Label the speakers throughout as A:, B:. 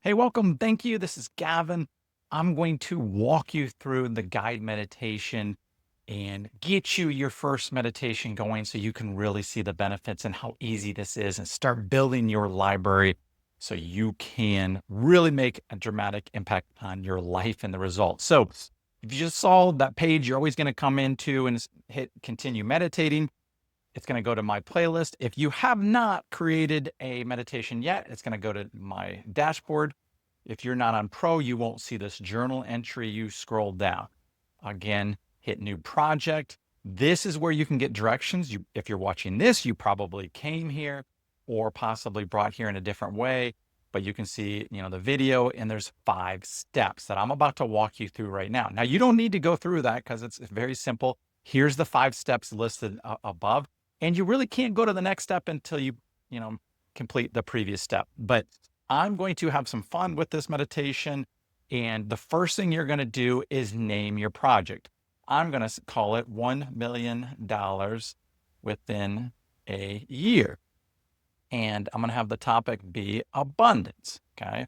A: Hey, welcome. Thank you. This is Gavin. I'm going to walk you through the guide meditation and get you your first meditation going so you can really see the benefits and how easy this is and start building your library so you can really make a dramatic impact on your life and the results. So, if you just saw that page, you're always going to come into and hit continue meditating. It's going to go to my playlist. If you have not created a meditation yet, it's going to go to my dashboard. If you're not on Pro, you won't see this journal entry. You scroll down. Again, hit new project. This is where you can get directions. If you're watching this, you probably came here or possibly brought here in a different way, but you can see, the video, and there's 5 steps that I'm about to walk you through right now. Now, you don't need to go through that because it's very simple. Here's the 5 steps listed above. And you really can't go to the next step until you complete the previous step. But I'm going to have some fun with this meditation. And the first thing you're going to do is name your project. I'm going to call it $1 million within a year. And I'm going to have the topic be abundance. Okay.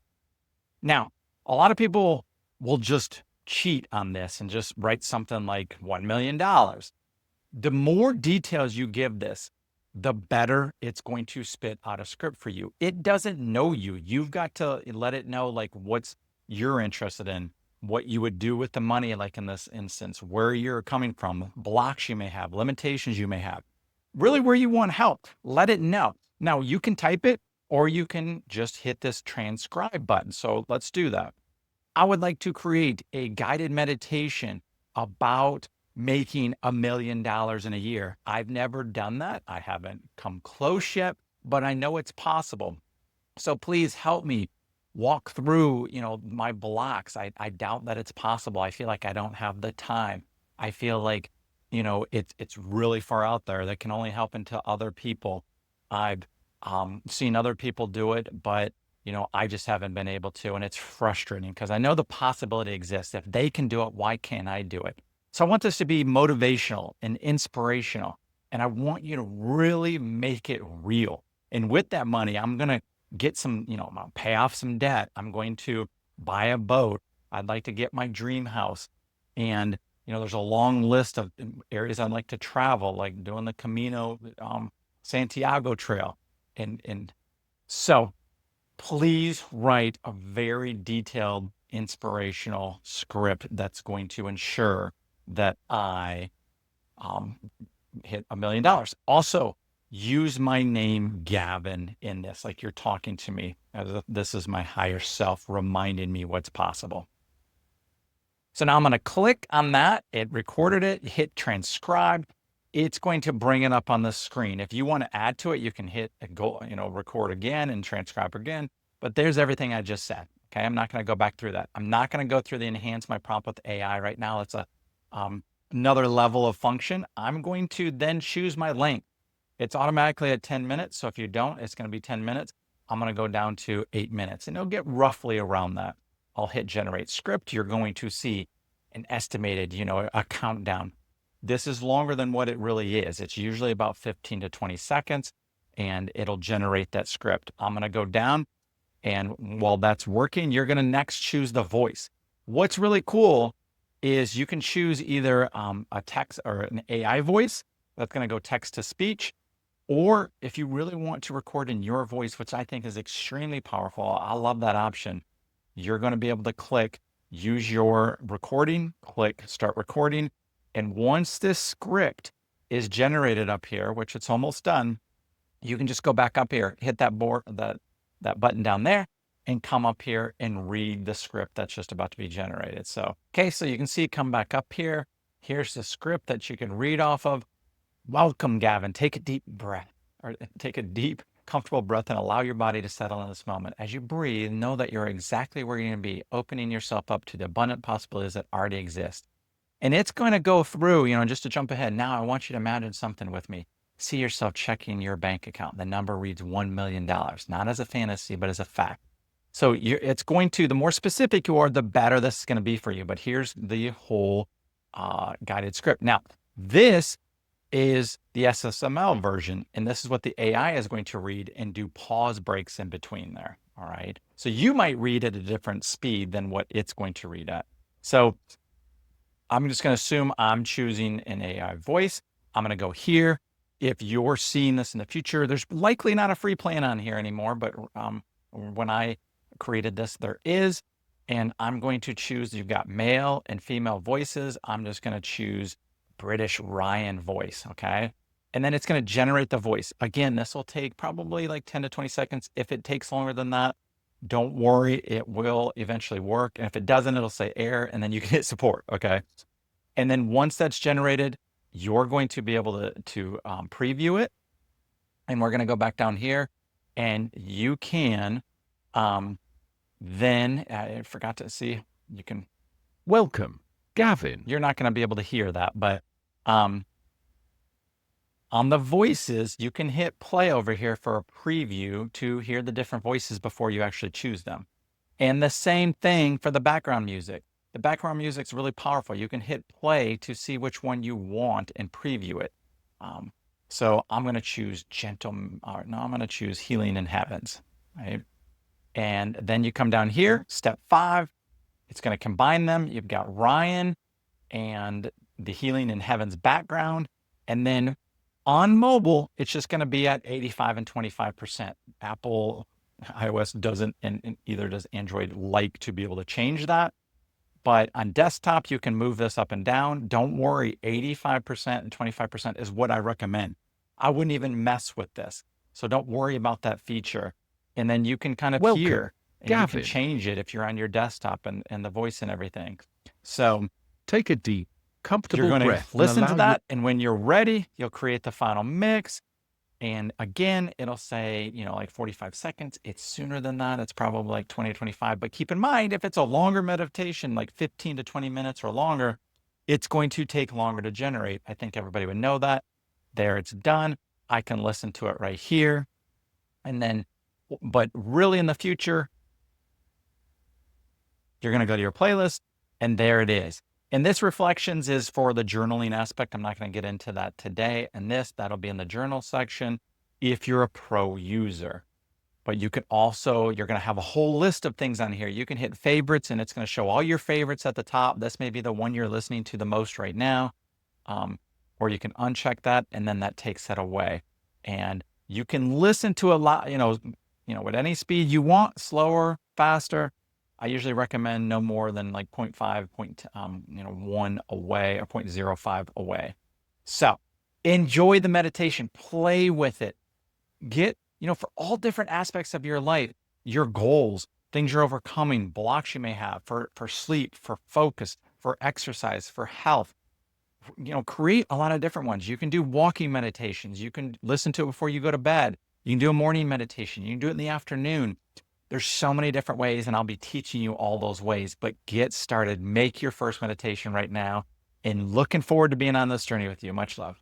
A: Now, a lot of people will just cheat on this and just write something like $1 million. The more details you give this, the better it's going to spit out a script for you. It doesn't know you. You've got to let it know like what's you're interested in, what you would do with the money, like in this instance, where you're coming from, blocks you may have, limitations you may have, really where you want help. Let it know. Now you can type it or you can just hit this transcribe button. So let's do that. I would like to create a guided meditation about making $1 million in a year. I've never done that. I haven't come close yet, but I know it's possible. So please help me walk through, my blocks. I doubt that it's possible. I feel like I don't have the time. I feel like, it's really far out there that can only help into other people. I've seen other people do it, but I just haven't been able to. And it's frustrating because I know the possibility exists. If they can do it, why can't I do it? So I want this to be motivational and inspirational. And I want you to really make it real. And with that money, I'm going to get some, I'll pay off some debt. I'm going to buy a boat. I'd like to get my dream house. And, there's a long list of areas I'd like to travel, like doing the Camino Santiago Trail. And so please write a very detailed, inspirational script that's going to ensure that I hit $1 million. Also, use my name, Gavin, in this, like you're talking to me. This is my higher self reminding me what's possible. So now I'm going to click on that. It recorded it, hit transcribe. It's going to bring it up on the screen. If you want to add to it, you can hit go, record again and transcribe again. But there's everything I just said. Okay, I'm not going to go back through that. I'm not going to go through the enhance my prompt with AI right now. It's another level of function. I'm going to then choose my length. It's automatically at 10 minutes. So if you don't, it's going to be 10 minutes. I'm going to go down to 8 minutes and it'll get roughly around that. I'll hit generate script. You're going to see an estimated, a countdown. This is longer than what it really is. It's usually about 15 to 20 seconds and it'll generate that script. I'm going to go down, and while that's working, you're going to next choose the voice. What's really cool is you can choose either a text or an AI voice that's going to go text to speech, or if you really want to record in your voice, which I think is extremely powerful, I love that option. You're going to be able to click use your recording, click start recording. And once this script is generated up here, which it's almost done, you can just go back up here, hit that button down there, and come up here and read the script that's just about to be generated. So, okay, so you can see, come back up here. Here's the script that you can read off of. Welcome, Gavin. Take a deep breath, or take a deep, comfortable breath and allow your body to settle in this moment. As you breathe, know that you're exactly where you're going to be, opening yourself up to the abundant possibilities that already exist. And it's going to go through, just to jump ahead. Now, I want you to imagine something with me. See yourself checking your bank account. The number reads $1 million, not as a fantasy, but as a fact. So it's going to, the more specific you are, the better this is going to be for you. But here's the whole guided script. Now, this is the SSML version, and this is what the AI is going to read and do pause breaks in between there. All right. So you might read at a different speed than what it's going to read at. So I'm just going to assume I'm choosing an AI voice. I'm going to go here. If you're seeing this in the future, there's likely not a free plan on here anymore, but when I created this, there is. And I'm going to choose, you've got male and female voices. I'm just going to choose British Ryan voice, okay? And then it's going to generate the voice. Again, this will take probably like 10 to 20 seconds. If it takes longer than that, don't worry, it will eventually work. And if it doesn't, it'll say error, and then you can hit support, okay? And then once that's generated, you're going to be able to preview it. And we're going to go back down here, and you can then, I forgot to see, you can,
B: Welcome, Gavin.
A: you're not going to be able to hear that, but on the voices, you can hit play over here for a preview to hear the different voices before you actually choose them. And the same thing for the background music. The background music is really powerful. You can hit play to see which one you want and preview it. So I'm going to choose I'm going to choose Healing in Heavens, right? And then you come down here, step 5, it's going to combine them. You've got Ryan and the Healing in Heavens background. And then on mobile, it's just going to be at 85 and 25%. Apple iOS doesn't, and either does Android, like to be able to change that. But on desktop, you can move this up and down. Don't worry, 85% and 25% is what I recommend. I wouldn't even mess with this. So don't worry about that feature. And then you can kind of
B: Welcome,
A: hear, and you can
B: Gavin.
A: change it if you're on your desktop and the voice and everything. So
B: Take a deep,
A: you're
B: comfortable
A: going to
B: breath and
A: listen to
B: allow
A: that. And when you're ready, you'll create the final mix. And again, it'll say, like 45 seconds. It's sooner than that. It's probably like 20 to 25. But keep in mind, if it's a longer meditation, like 15 to 20 minutes or longer, it's going to take longer to generate. I think everybody would know that. There, it's done. I can listen to it right here. And then, but really in the future, you're going to go to your playlist, and there it is. And this reflections is for the journaling aspect. I'm not going to get into that today. And that'll be in the journal section if you're a pro user. But you can also, you're going to have a whole list of things on here. You can hit favorites, and it's going to show all your favorites at the top. This may be the one you're listening to the most right now. Or you can uncheck that, and then that takes that away. And you can listen to a lot, with any speed you want, slower, faster. I usually recommend no more than like 0.5, 1 away, or 0.05 away. So enjoy the meditation, play with it, get, for all different aspects of your life, your goals, things you're overcoming, blocks you may have for sleep, for focus, for exercise, for health. Create a lot of different ones. You can do walking meditations. You can listen to it before you go to bed. You can do a morning meditation. You can do it in the afternoon. There's so many different ways, and I'll be teaching you all those ways, but get started. Make your first meditation right now, and looking forward to being on this journey with you. Much love.